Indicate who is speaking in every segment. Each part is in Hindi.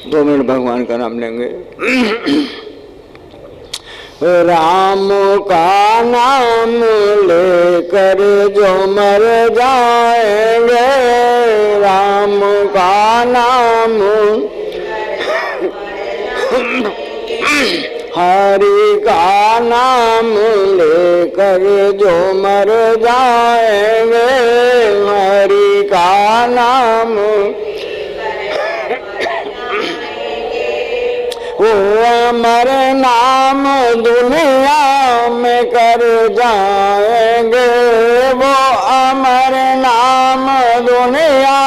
Speaker 1: 2 मिनट भगवान का नाम लेंगे। राम का नाम लेकर जो मर जाएंगे, राम का नाम, हरि का नाम लेकर जो मर जाएंगे, हरि का नाम, वो अमर नाम दुनिया में कर जाएंगे, वो अमर नाम दुनिया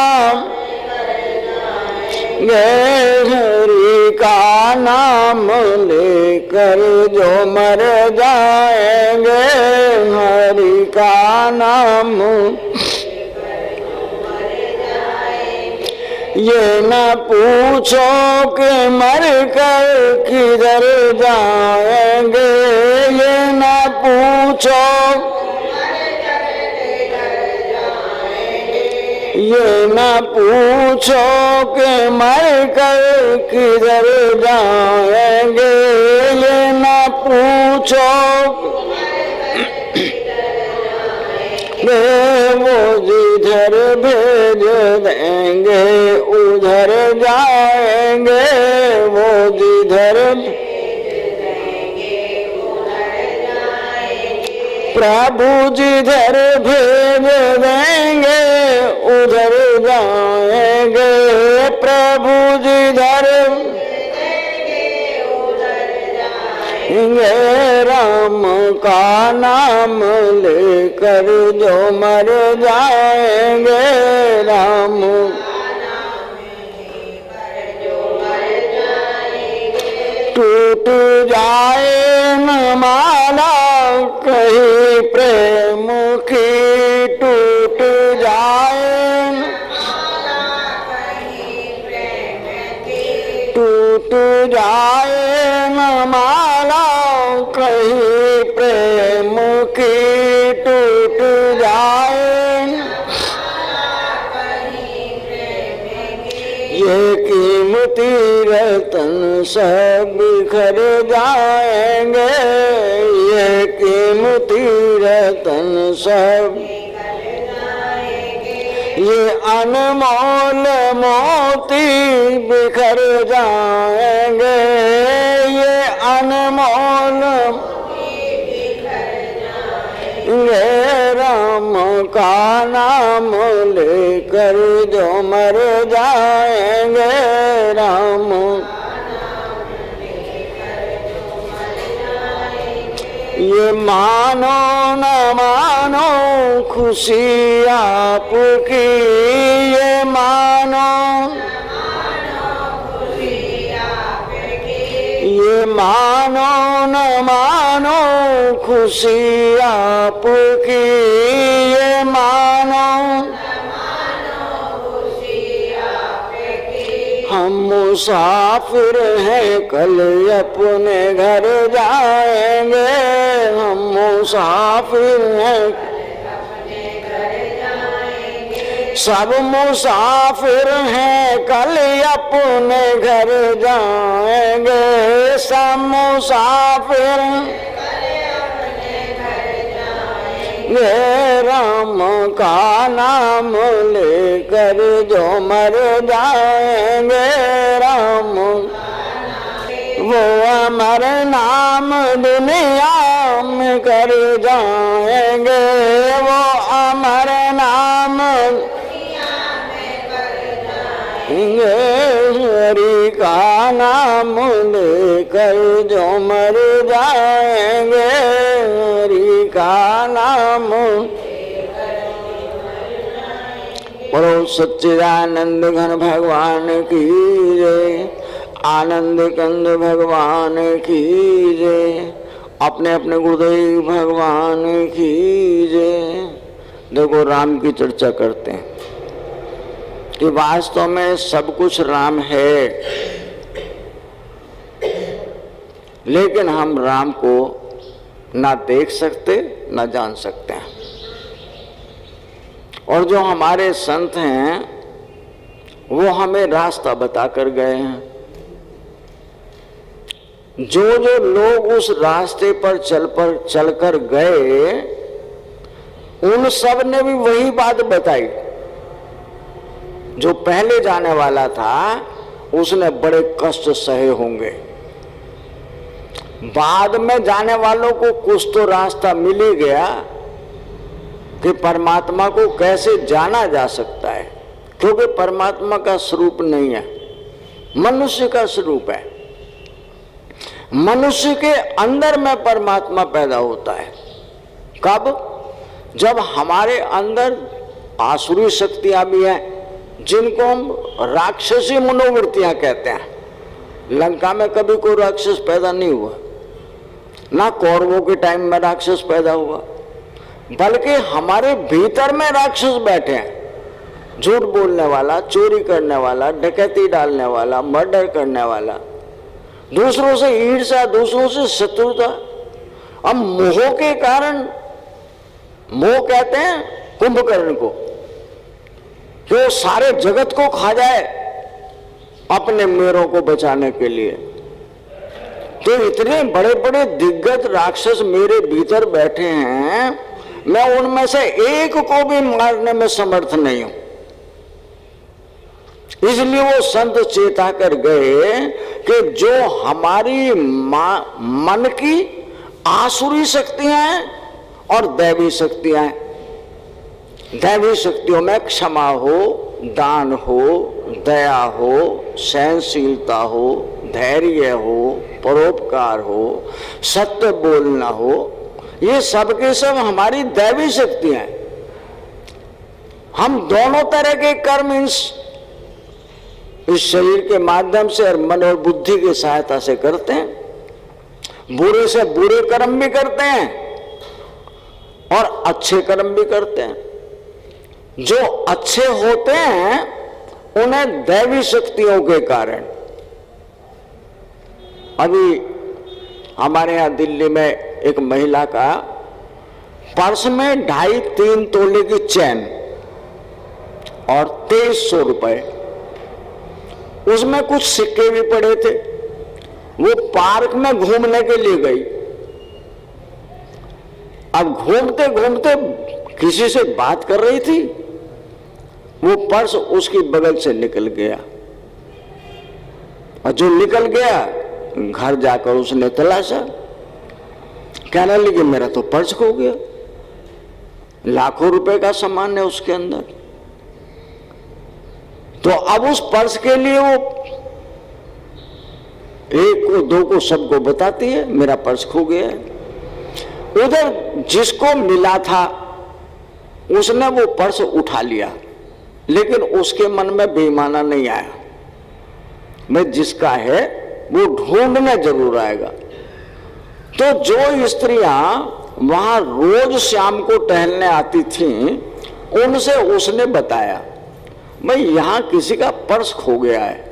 Speaker 1: हरि का नाम लेकर जो मर जाएंगे, हरि का नाम। ये न पूछो कि मर कर किधर जाएंगे, ये न पूछो, ये न पूछो कि मर कर किधर जाएंगे, ये न पूछो, वो जिधर भेज देंगे उधर जाएंगे, वो जिधर, प्रभु जिधर भेज देंगे उधर जाएंगे, प्रभु जिधर राम का नाम लेकर जो मर जाएंगे, राम टूट जाए न माला कहीं प्रेम की, टूट जाए टूट जाए न माला कहीं प्रेम की, टूट जाए ये कीमती रतन सब बिखर जाएंगे, ये कीमती रतन सब, ये अनमोल मोती बिखर जाएंगे, ये अनमोल, ये राम का नाम लेकर जो मर जाएंगे, राम ये मानो न मानो खुशी आपकी, ये मानो, ये मानो न मानो खुशी आपकी, ये मानो, हम मुसाफिर हैं कल अपने घर जाएंगे, हम मुसाफिर हैं, सब मुसाफिर हैं कल अपने घर जाएंगे, सब मुसाफिर, ये राम का नाम लेकर जो मर जाएंगे, राम वो अमर नाम दुनिया में कर जाएंगे, वो अमर नाम हरि का नाम लेकर जो मर जाएंगे, हरि का नाम। बोलो सच्चिदानंद घन भगवान की जय, आनंद कंद भगवान की जय, अपने अपने गुरुदेव भगवान की जय। देखो राम की चर्चा करते हैं कि वास्तव में सब कुछ राम है, लेकिन हम राम को ना देख सकते ना जान सकते हैं। और जो हमारे संत हैं वो हमें रास्ता बता कर गए हैं। जो जो लोग उस रास्ते पर चलकर गए, उन सब ने भी वही बात बताई। जो पहले जाने वाला था उसने बड़े कष्ट सहे होंगे, बाद में जाने वालों को कुछ तो रास्ता मिल ही गया कि परमात्मा को कैसे जाना जा सकता है, क्योंकि परमात्मा का स्वरूप नहीं है, मनुष्य का स्वरूप है। मनुष्य के अंदर में परमात्मा पैदा होता है। कब? जब हमारे अंदर आसुरी शक्तियां भी हैं, जिनको हम राक्षसी मनोवृत्तियां कहते हैं। लंका में कभी कोई राक्षस पैदा नहीं हुआ, ना कौरवों के टाइम में राक्षस पैदा हुआ, बल्कि हमारे भीतर में राक्षस बैठे हैं। झूठ बोलने वाला, चोरी करने वाला, डकैती डालने वाला, मर्डर करने वाला, दूसरों से ईर्ष्या, दूसरों से शत्रुता। अब मोह के कारण, मोह कहते हैं कुंभकर्ण को, कि वो सारे जगत को खा जाए अपने मेरों को बचाने के लिए। तो इतने बड़े बड़े दिग्गज राक्षस मेरे भीतर बैठे हैं, मैं उनमें से एक को भी मारने में समर्थ नहीं हूं। इसलिए वो संत चेता कर गए कि जो हमारी मन की आसुरी शक्तियां हैं और दैवी शक्तियां हैं, दैवी शक्तियों में क्षमा हो, दान हो, दया हो, सहनशीलता हो, धैर्य हो, परोपकार हो, सत्य बोलना हो, ये सब के सब हमारी दैवी शक्तियां हैं। हम दोनों तरह के कर्म इस शरीर के माध्यम से और मन और बुद्धि की सहायता से करते हैं। बुरे से बुरे कर्म भी करते हैं और अच्छे कर्म भी करते हैं। जो अच्छे होते हैं उन्हें दैवी शक्तियों के कारण। अभी हमारे यहाँ दिल्ली में एक महिला का पर्स में 2.5-3 तोले की चैन और 2300 रुपए, उसमें कुछ सिक्के भी पड़े थे। वो पार्क में घूमने के लिए गई। अब घूमते घूमते किसी से बात कर रही थी, वो पर्स उसकी बगल से निकल गया। और जो निकल गया, घर जाकर उसने तलाशा, कहने लगी मेरा तो पर्स खो गया, लाखों रुपए का सामान है उसके अंदर। तो अब उस पर्स के लिए वो एक को, दो को, सबको बताती है मेरा पर्स खो गया है। उधर जिसको मिला था उसने वो पर्स उठा लिया, लेकिन उसके मन में बेईमाना नहीं आया, मैं जिसका है वो ढूंढने जरूर आएगा। तो जो स्त्रियां वहां रोज शाम को टहलने आती थीं, उनसे उसने बताया भाई यहां किसी का पर्स खो गया है,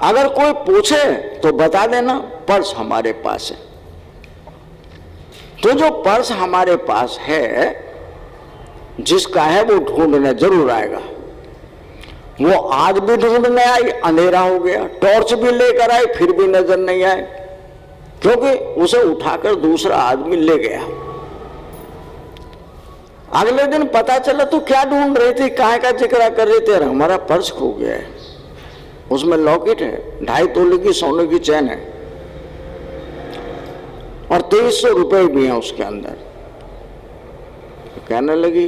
Speaker 1: अगर कोई पूछे तो बता देना पर्स हमारे पास है। तो जो पर्स हमारे पास है, जिसका है वो ढूंढने जरूर आएगा। वो आज भी ढूंढने आई, अंधेरा हो गया, टॉर्च भी लेकर आई, फिर भी नजर नहीं आए, क्योंकि उसे उठाकर दूसरा आदमी ले गया। अगले दिन पता चला तो क्या ढूंढ रही थी, काहे का जिक्र कर रही थी, हमारा पर्स खो गया है, उसमें लॉकेट है, 2.5 तोले की सोने की चैन है और 2300 रुपए भी हैं उसके अंदर। तो कहने लगी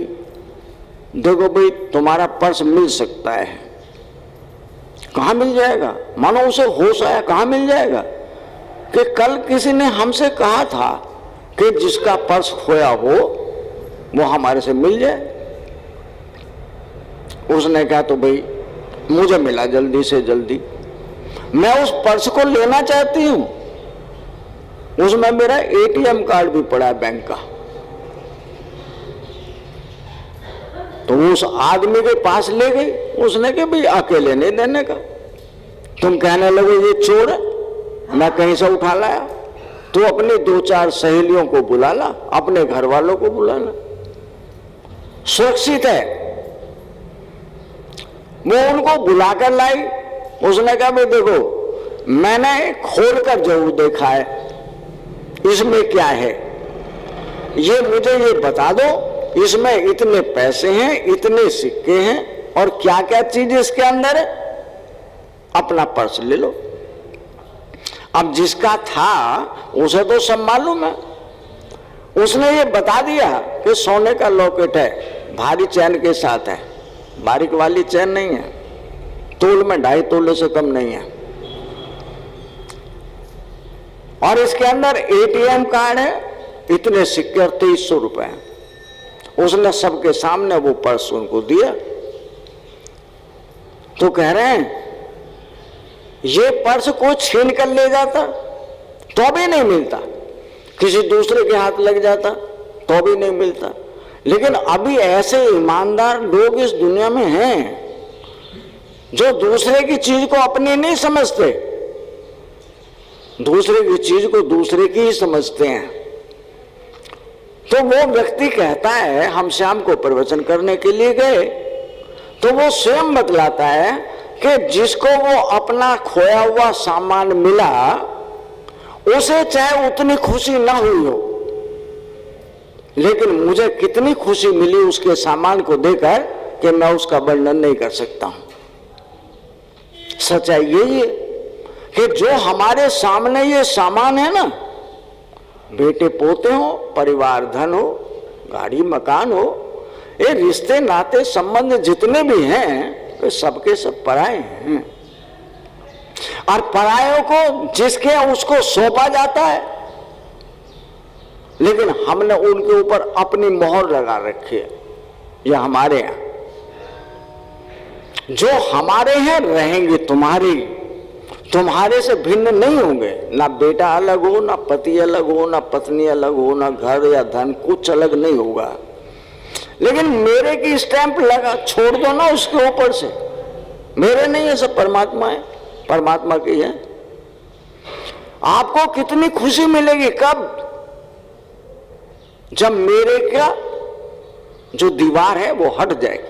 Speaker 1: देखो भाई तुम्हारा पर्स मिल सकता है। कहाँ मिल जाएगा? मानो उसे होश आया, कहाँ मिल जाएगा? कि कल किसी ने हमसे कहा था कि जिसका पर्स खोया हो वो हमारे से मिल जाए। उसने कहा तो भाई मुझे मिला जल्दी से जल्दी, मैं उस पर्स को लेना चाहती हूं, उसमें मेरा एटीएम कार्ड भी पड़ा है बैंक का। तो उस आदमी के पास ले गई, उसने कहा भाई अकेले नहीं देने का, तुम कहने लगे ये चोर है, मैं कहीं से उठा लाया, तो अपनी 2-4 सहेलियों को बुला ला, अपने घर वालों को बुला ला, सुरक्षित है। वो उनको बुलाकर लाई। उसने कहा भाई देखो मैंने खोलकर जरूर देखा है, इसमें क्या है ये मुझे ये बता दो, इसमें इतने पैसे हैं, इतने सिक्के हैं और क्या क्या चीज इसके अंदर है, अपना पर्स ले लो। अब जिसका था उसे तो सब मालूम है, उसने ये बता दिया कि सोने का लॉकेट है, भारी चैन के साथ है, बारीक वाली चैन नहीं है, तोल में 2.5 तोले से कम नहीं है, और इसके अंदर एटीएम कार्ड है, इतने सिक्के और 2300 रुपए हैं। उसने सबके सामने वो पर्स उनको दिया। तो कह रहे हैं ये पर्स को छीन कर ले जाता तो भी नहीं मिलता, किसी दूसरे के हाथ लग जाता तो भी नहीं मिलता। लेकिन अभी ऐसे ईमानदार लोग इस दुनिया में हैं जो दूसरे की चीज को अपनी नहीं समझते, दूसरे की चीज को दूसरे की ही समझते हैं। तो वो व्यक्ति कहता है, हम शाम को प्रवचन करने के लिए गए, तो वो स्वयं बतलाता है कि जिसको वो अपना खोया हुआ सामान मिला उसे चाहे उतनी खुशी ना हुई हो, लेकिन मुझे कितनी खुशी मिली उसके सामान को देखकर कि मैं उसका वर्णन नहीं कर सकता हूं। सच्चाई यही है कि जो हमारे सामने ये सामान है ना, बेटे पोते हो, परिवार धन हो, गाड़ी मकान हो, ये रिश्ते नाते संबंध जितने भी हैं वे सबके सब पराये हैं, और परायों को जिसके उसको सौंपा जाता है, लेकिन हमने उनके ऊपर अपनी मोहर लगा रखी है। ये हमारे हैं, जो हमारे हैं रहेंगे तुम्हारे, तुम्हारे से भिन्न नहीं होंगे। ना बेटा अलग हो, ना पति अलग हो, ना पत्नी अलग हो, ना घर या धन, कुछ अलग नहीं होगा। लेकिन मेरे की स्टैंप लगा छोड़ दो ना उसके ऊपर से, मेरे नहीं है, सब परमात्मा है, परमात्मा की है। आपको कितनी खुशी मिलेगी, कब? जब मेरे का जो दीवार है वो हट जाएगी,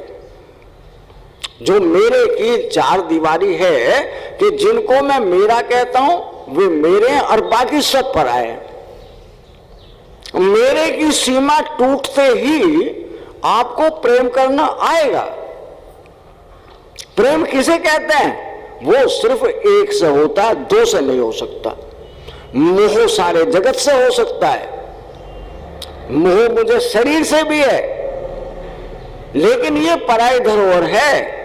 Speaker 1: जो मेरे की चार दीवारी है कि जिनको मैं मेरा कहता हूं वे मेरे हैं और बाकी सब पराये हैं। मेरे की सीमा टूटते ही आपको प्रेम करना आएगा। प्रेम किसे कहते हैं? वो सिर्फ एक से होता है, दो से नहीं हो सकता। मोह सारे जगत से हो सकता है, मोह मुझे शरीर से भी है, लेकिन ये पराई धरोहर है।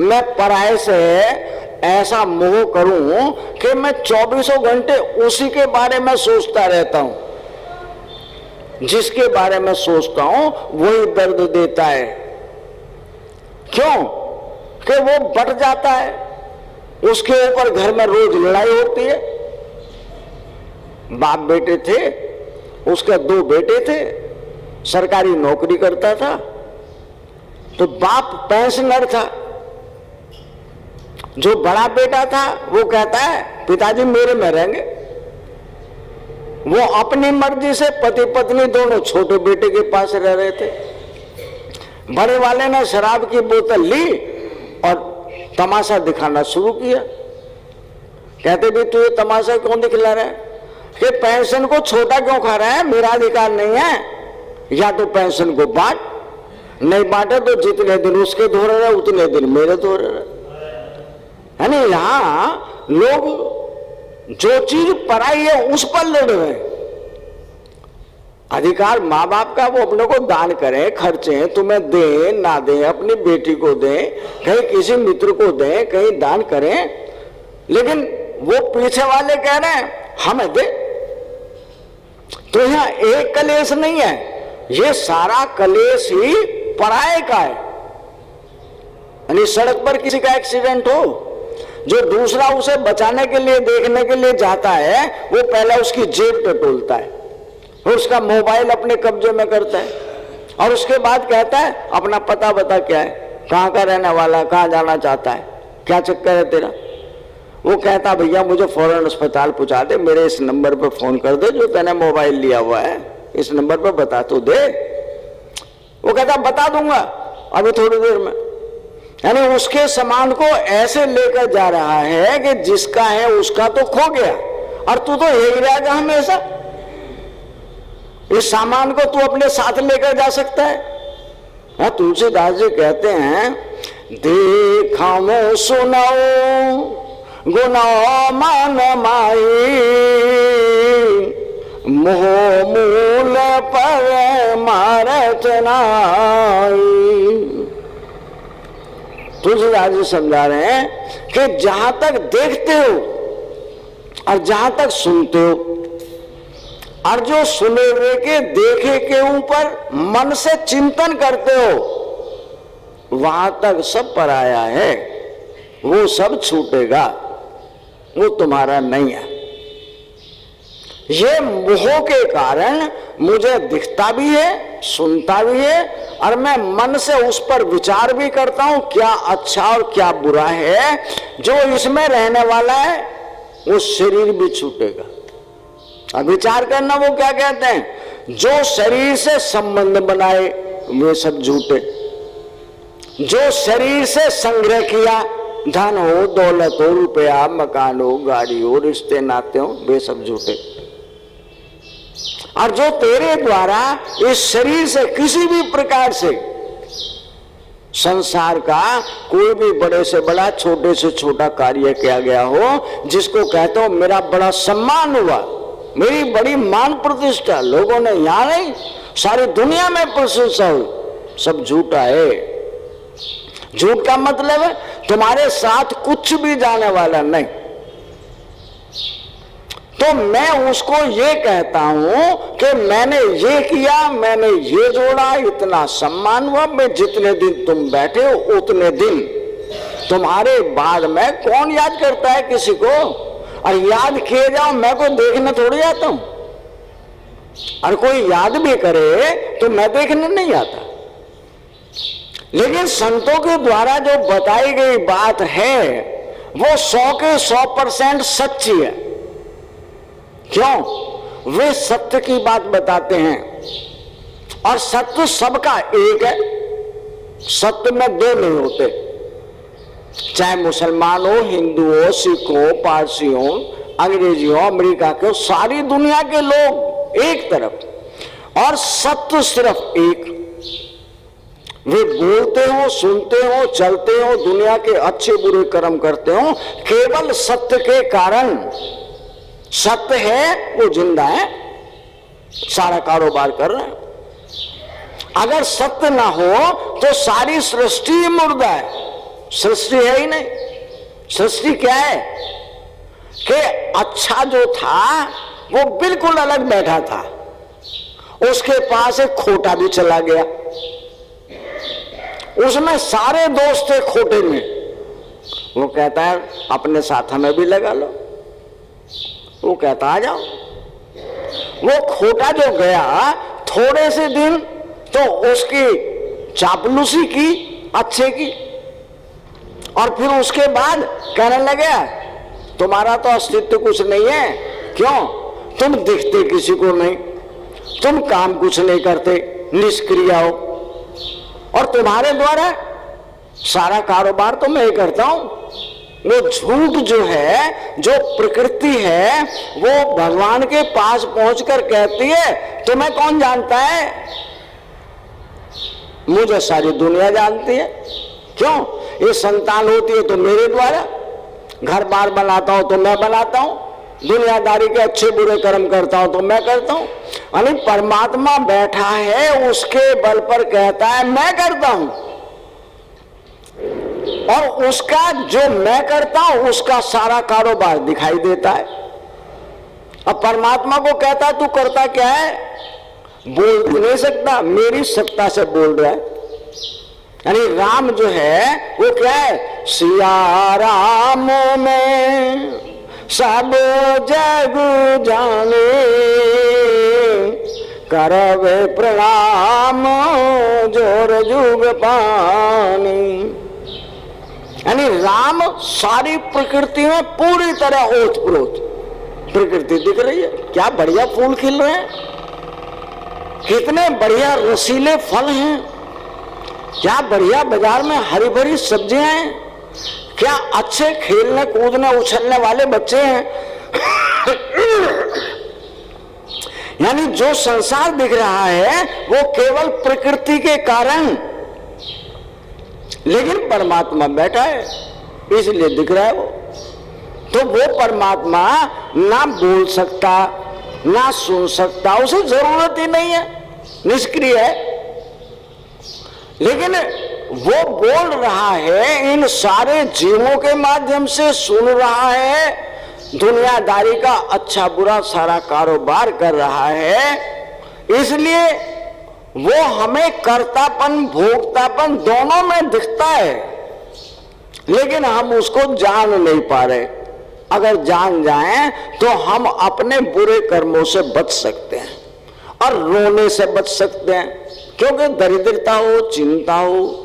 Speaker 1: मैं पराये से ऐसा मोह करूं कि मैं 24 घंटे उसी के बारे में सोचता रहता हूं, जिसके बारे में सोचता हूं वही दर्द देता है। क्यों? कि वो बट जाता है, उसके ऊपर घर में रोज लड़ाई होती है। बाप बेटे थे, उसके 2 बेटे थे, सरकारी नौकरी करता था, तो बाप पेंशनर था। जो बड़ा बेटा था वो कहता है पिताजी मेरे में रहेंगे। वो अपनी मर्जी से पति पत्नी दोनों छोटे बेटे के पास रह रहे थे। बड़े वाले ने शराब की बोतल ली और तमाशा दिखाना शुरू किया। कहते भी तू ये तमाशा क्यों दिखला रहा है? कि पेंशन को छोटा क्यों खा रहा है? मेरा अधिकार नहीं है, या तो पेंशन को बांट, नहीं बांटे तो जितने दिन उसके धोरे रहे उतने दिन मेरे धोरे रहे। यानी यहां लोग जो चीज पराई है उस पर लड़ रहे हैं। अधिकार माँ बाप का, वो अपने को दान करें, खर्चे तुम्हें दें ना दें, अपनी बेटी को दें, कहीं किसी मित्र को दें, कहीं दान करें, लेकिन वो पीछे वाले कह रहे हैं हमें दे। तो यहां एक कलेश नहीं है, ये सारा कलेश ही पराये का है। यानी सड़क पर किसी का एक्सीडेंट हो, जो दूसरा उसे बचाने के लिए, देखने के लिए जाता है, वो पहले उसकी जेब टटोलता है, फिर उसका मोबाइल अपने कब्जे में करता है, और उसके बाद कहता है अपना पता बता क्या है, कहाँ का रहने वाला, कहाँ जाना चाहता है, क्या चक्कर है तेरा। वो कहता भैया मुझे फौरन अस्पताल पहुंचा दे, मेरे इस नंबर पर फोन कर दे जो तूने मोबाइल लिया हुआ है, इस नंबर पर बता तो दे। वो कहता बता दूंगा अभी थोड़ी देर में। यानी उसके सामान को ऐसे लेकर जा रहा है कि जिसका है उसका तो खो गया और तू तो यही रहेगा हमेशा। इस सामान को तू अपने साथ लेकर जा सकता है? हाँ, तुलसीदास जी कहते हैं, देखाओ सुनाओ गुनाह मन माई, मोह मूल पर मारत नाई। तुलसीदास जी समझा रहे हैं कि जहां तक देखते हो और जहां तक सुनते हो और जो सुने हुए के देखे के ऊपर मन से चिंतन करते हो वहां तक सब पराया है, वो सब छूटेगा, वो तुम्हारा नहीं है। ये मोह के कारण मुझे दिखता भी है, सुनता भी है और मैं मन से उस पर विचार भी करता हूं क्या अच्छा और क्या बुरा है। जो इसमें रहने वाला है वो शरीर भी छूटेगा। अब विचार करना वो क्या कहते हैं, जो शरीर से संबंध बनाए वे सब झूठे, जो शरीर से संग्रह किया, धन हो, दौलत हो, रुपया, मकान हो, गाड़ी हो, रिश्ते नाते हो, वे सब झूठे। और जो तेरे द्वारा इस शरीर से किसी भी प्रकार से संसार का कोई भी बड़े से बड़ा, छोटे से छोटा कार्य किया गया हो, जिसको कहते हो मेरा बड़ा सम्मान हुआ, मेरी बड़ी मान प्रतिष्ठा, लोगों ने यहां नहीं सारी दुनिया में प्रशंसा हुई, सब झूठा है। झूठ का मतलब है तुम्हारे साथ कुछ भी जाने वाला नहीं। तो मैं उसको ये कहता हूं कि मैंने ये किया, मैंने ये जोड़ा, इतना सम्मान हुआ, मैं जितने दिन तुम बैठे हो उतने दिन तुम्हारे बाद में कौन याद करता है किसी को? और याद किए जाओ, मैं को देखने थोड़ी आता हूं, और कोई याद भी करे तो मैं देखने नहीं आता। लेकिन संतों के द्वारा जो बताई गई बात है वो 100 के 100% सच्ची है। क्यों? वे सत्य की बात बताते हैं और सत्य सबका एक है, सत्य में दो नहीं होते। चाहे मुसलमान हो, हिंदू हो, सिख हो, पारसी हो, अंग्रेजी हो, अमेरिका के हो, सारी दुनिया के लोग एक तरफ और सत्य सिर्फ एक। वे बोलते हो, सुनते हो, चलते हो, दुनिया के अच्छे बुरे कर्म करते हो, केवल सत्य के कारण। सत्य है वो जिंदा है, सारा कारोबार कर रहे हैं। अगर सत्य ना हो तो सारी सृष्टि मुर्दा है, सृष्टि है ही नहीं। सृष्टि क्या है कि अच्छा जो था वो बिल्कुल अलग बैठा था, उसके पास एक खोटा भी चला गया, उसमें सारे दोस्त थे खोटे में, वो कहता है अपने साथ हमें भी लगा लो, वो कहता आ जाओ। वो खोटा जो गया थोड़े से दिन तो उसकी चापलूसी की अच्छे की, और फिर उसके बाद कहने लगे तुम्हारा तो अस्तित्व कुछ नहीं है। क्यों? तुम दिखते किसी को नहीं, तुम काम कुछ नहीं करते, निष्क्रिय हो, और तुम्हारे द्वारा सारा कारोबार तो मैं ही करता हूं। वो झूठ जो है, जो प्रकृति है, वो भगवान के पास पहुंचकर कहती है तुम्हें कौन जानता है? मुझे सारी दुनिया जानती है। क्यों? ये संतान होती है तो मेरे द्वारा, घर बार बनाता हूं तो मैं बनाता हूं, दुनियादारी के अच्छे बुरे कर्म करता हूं तो मैं करता हूं। यानी परमात्मा बैठा है, उसके बल पर कहता है मैं करता हूं, और उसका जो मैं करता हूं उसका सारा कारोबार दिखाई देता है। अब परमात्मा को कहता है तू करता क्या है? बोल नहीं सकता, मेरी सत्ता से बोल रहा है। यानी राम जो है वो क्या है? सिया राम में सब जग जाने, करवे प्रणाम जोर जुग पानी। यानी राम सारी प्रकृति में पूरी तरह ओतप्रोत। प्रकृति दिख रही है, क्या बढ़िया फूल खिल रहे हैं, कितने बढ़िया रसीले फल हैं, क्या बढ़िया बाजार में हरी भरी सब्जियां हैं, क्या अच्छे खेलने कूदने उछलने वाले बच्चे हैं। यानी जो संसार दिख रहा है वो केवल प्रकृति के कारण, लेकिन परमात्मा बैठा है इसलिए दिख रहा है वो। तो वो परमात्मा ना बोल सकता ना सुन सकता, उसे जरूरत ही नहीं है, निष्क्रिय है। लेकिन वो बोल रहा है, इन सारे जीवों के माध्यम से सुन रहा है, दुनियादारी का अच्छा बुरा सारा कारोबार कर रहा है। इसलिए वो हमें कर्तापन भोक्तापन दोनों में दिखता है, लेकिन हम उसको जान नहीं पा रहे। अगर जान जाएं तो हम अपने बुरे कर्मों से बच सकते हैं और रोने से बच सकते हैं, क्योंकि दरिद्रता हो, चिंता हो,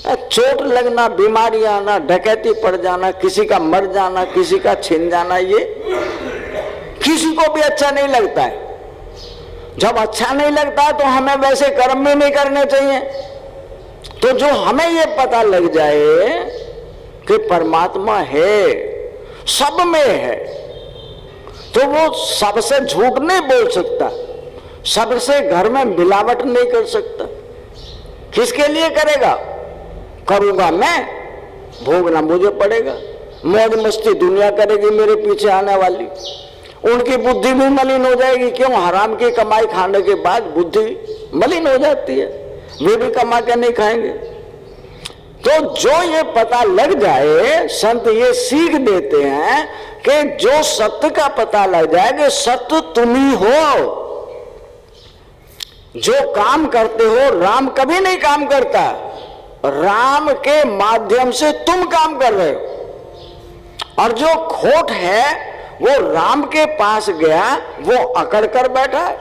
Speaker 1: चोट लगना, बीमारी आना, डकैती पड़ जाना, किसी का मर जाना, किसी का छिन जाना, ये किसी को भी अच्छा नहीं लगता है। जब अच्छा नहीं लगता है तो हमें वैसे कर्म भी नहीं करने चाहिए। तो जो हमें ये पता लग जाए कि परमात्मा है, सब में है, तो वो सबसे झूठ नहीं बोल सकता, सबसे घर में मिलावट नहीं कर सकता। किसके लिए करेगा? करूंगा मैं, भोगना मुझे पड़ेगा। मौज मस्ती दुनिया करेगी मेरे पीछे आने वाली, उनकी बुद्धि भी मलिन हो जाएगी। क्यों? हराम की कमाई खाने के बाद बुद्धि मलिन हो जाती है, वे भी कमा के नहीं खाएंगे। तो जो ये पता लग जाए, संत ये सीख देते हैं कि जो सत्य का पता लग जाए कि सत्य तुम ही हो, जो काम करते हो, राम कभी नहीं काम करता, राम के माध्यम से तुम काम कर रहे हो। और जो खोट है वो राम के पास गया, वो अकड़ कर बैठा है,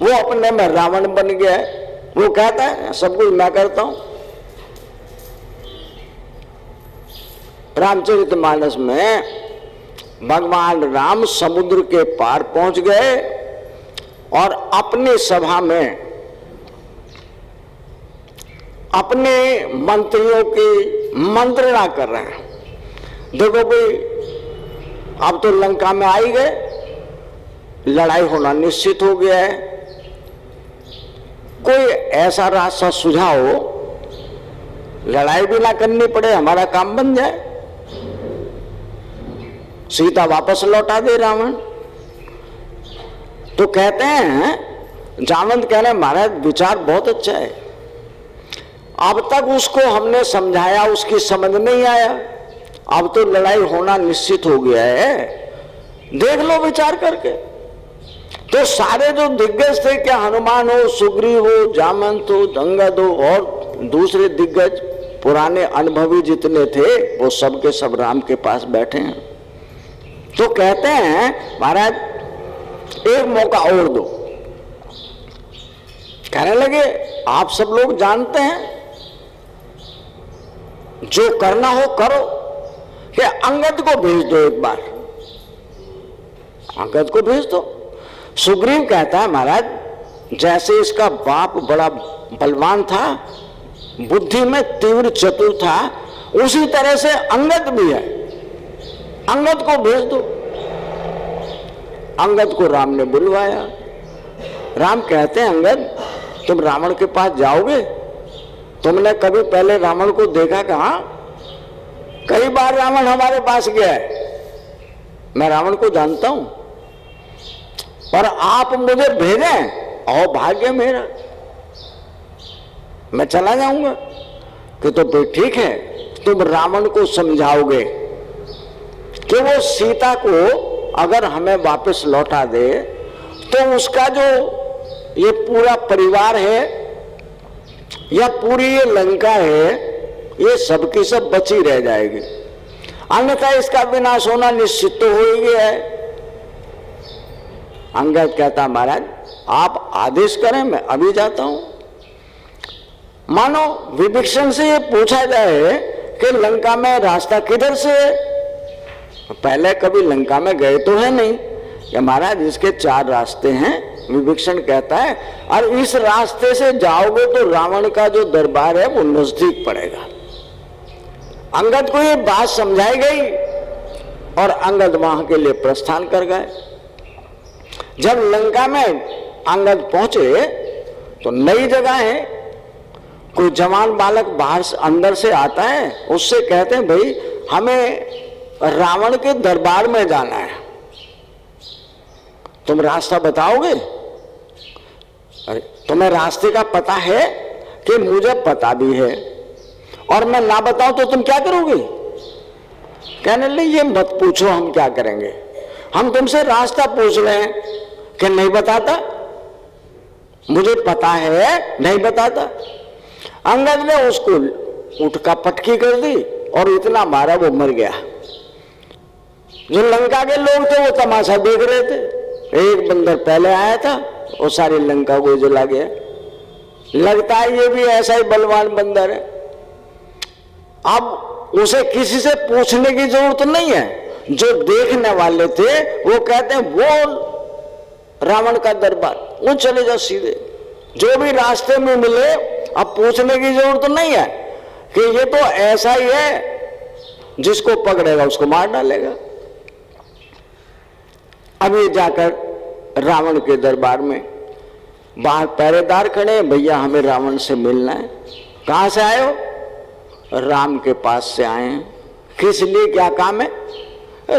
Speaker 1: वो अपने में रावण बन गया है। वो कहता है सब कुछ मैं करता हूं। रामचरितमानस में भगवान राम समुद्र के पार पहुंच गए और अपनी सभा में अपने मंत्रियों की मंत्रणा कर रहे हैं। देखो भाई, अब तो लंका में आ ही गए, लड़ाई होना निश्चित हो गया है, कोई ऐसा रास्ता सुझाओ लड़ाई भी ना करनी पड़े, हमारा काम बन जाए, सीता वापस लौटा दे रावण। तो कहते हैं, जावंत कह रहे महाराज विचार बहुत अच्छा है, अब तक उसको हमने समझाया, उसकी समझ नहीं आया, अब तो लड़ाई होना निश्चित हो गया है, देख लो विचार करके। तो सारे जो दिग्गज थे, क्या हनुमान हो, सुग्रीव हो, जामवंत हो, अंगद हो और दूसरे दिग्गज पुराने अनुभवी जितने थे, वो सब के सब राम के पास बैठे हैं। तो कहते हैं महाराज एक मौका और दो। कहने लगे आप सब लोग जानते हैं, जो करना हो करो, कि अंगद को भेज दो, एक बार अंगद को भेज दो। सुग्रीव कहता है महाराज जैसे इसका बाप बड़ा बलवान था, बुद्धि में तीव्र चतुर था, उसी तरह से अंगद भी है, अंगद को भेज दो। अंगद को राम ने बुलवाया। राम कहते हैं अंगद तुम रावण के पास जाओगे? तुमने कभी पहले रावण को देखा? कहां? कई बार रावण हमारे पास गया है, मैं रावण को जानता हूं, पर आप मुझे भेजें और भाग्य मेरा, मैं चला जाऊंगा। कि तो भाई ठीक है, तुम रावण को समझाओगे कि वो सीता को अगर हमें वापस लौटा दे तो उसका जो ये पूरा परिवार है या पूरी ये लंका है, ये सबकी सब बची रह जाएगी, अन्यथा इसका विनाश होना निश्चित तो हो ही गया है। अंगद कहता महाराज आप आदेश करें, मैं अभी जाता हूं। मानो विभीषण से ये पूछा जाए कि लंका में रास्ता किधर से है, पहले कभी लंका में गए तो है नहीं, कि महाराज इसके 4 रास्ते हैं, विभीषण कहता है, और इस रास्ते से जाओगे तो रावण का जो दरबार है वो नजदीक पड़ेगा। अंगद को ये बात समझाई गई और अंगद वहां के लिए प्रस्थान कर गए। जब लंका में अंगद पहुंचे तो नई जगह है, कोई जवान बालक बाहर से अंदर से आता है, उससे कहते हैं भाई हमें रावण के दरबार में जाना है, तुम रास्ता बताओगे? अरे तुम्हें रास्ते का पता है? कि मुझे पता भी है, और मैं ना बताऊं तो तुम क्या करोगे? कहने लगे ये मत पूछो, हम क्या करेंगे, हम तुमसे रास्ता पूछ रहे हैं कि नहीं बताता, मुझे पता है नहीं बताता। अंगद ने उसको उठका पटकी कर दी और इतना मारा वो मर गया। जो लंका के लोग थे वो तमाशा देख रहे थे। एक बंदर पहले आया था और सारी लंका को जला गया। लगता है ये भी ऐसा ही बलवान बंदर है। अब उसे किसी से पूछने की जरूरत नहीं है, जो देखने वाले थे वो कहते हैं वो रावण का दरबार, वो चले जाओ सीधे, जो भी रास्ते में मिले। अब पूछने की जरूरत नहीं है कि ये तो ऐसा ही है, जिसको पकड़ेगा उसको मार डालेगा। अब ये जाकर रावण के दरबार में बाहर पहरेदार खड़े, भैया हमें रावण से मिलना है। कहां से आए हो? राम के पास से आए हैं। किस लिए, क्या काम है?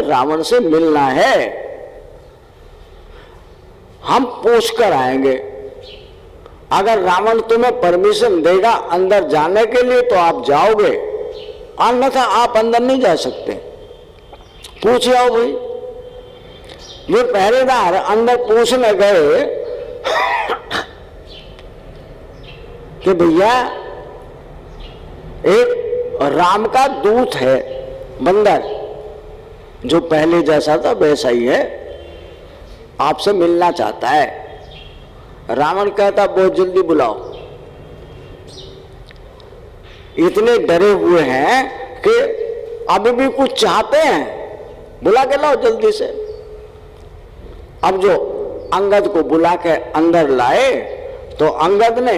Speaker 1: रावण से मिलना है, हम पूछ कर आएंगे। अगर रावण तुम्हें परमिशन देगा अंदर जाने के लिए तो आप जाओगे, अन्यथा आप अंदर नहीं जा सकते। पूछ आओ भाई। ये पहरेदार अंदर पूछने गए कि भैया एक राम का दूत है बंदर, जो पहले जैसा था वैसा ही है, आपसे मिलना चाहता है। रावण कहता बहुत जल्दी बुलाओ। इतने डरे हुए हैं कि अभी भी कुछ चाहते हैं, बुला के लाओ जल्दी से। अब जो अंगद को बुला के अंदर लाए तो अंगद ने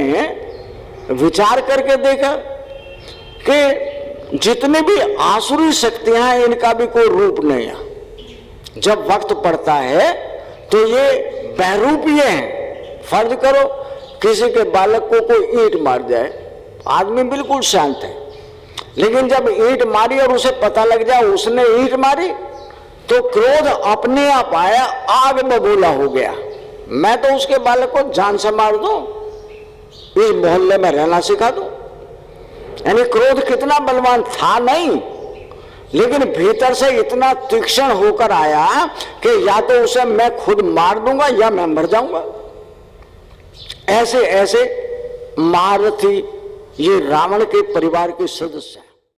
Speaker 1: विचार करके देखा कि जितनी भी आसुरी शक्तियां हैं इनका भी कोई रूप नहीं है। जब वक्त पड़ता है तो ये बहरूपीय हैं। फर्ज करो किसी के बालक को कोई ईंट मार जाए, आदमी बिल्कुल शांत है, लेकिन जब ईंट मारी और उसे पता लग जाए उसने ईंट मारी तो क्रोध अपने आप आया, आग बबूला हो गया। मैं तो उसके बालक को जान से मार दूं, इस मोहल्ले में रहना सिखा दूं। यानी क्रोध कितना बलवान था नहीं, लेकिन भीतर से इतना तीक्ष्ण होकर आया कि या तो उसे मैं खुद मार दूंगा या मैं मर जाऊंगा। ऐसे ऐसे महारथी ये रावण के परिवार के सदस्य हैं।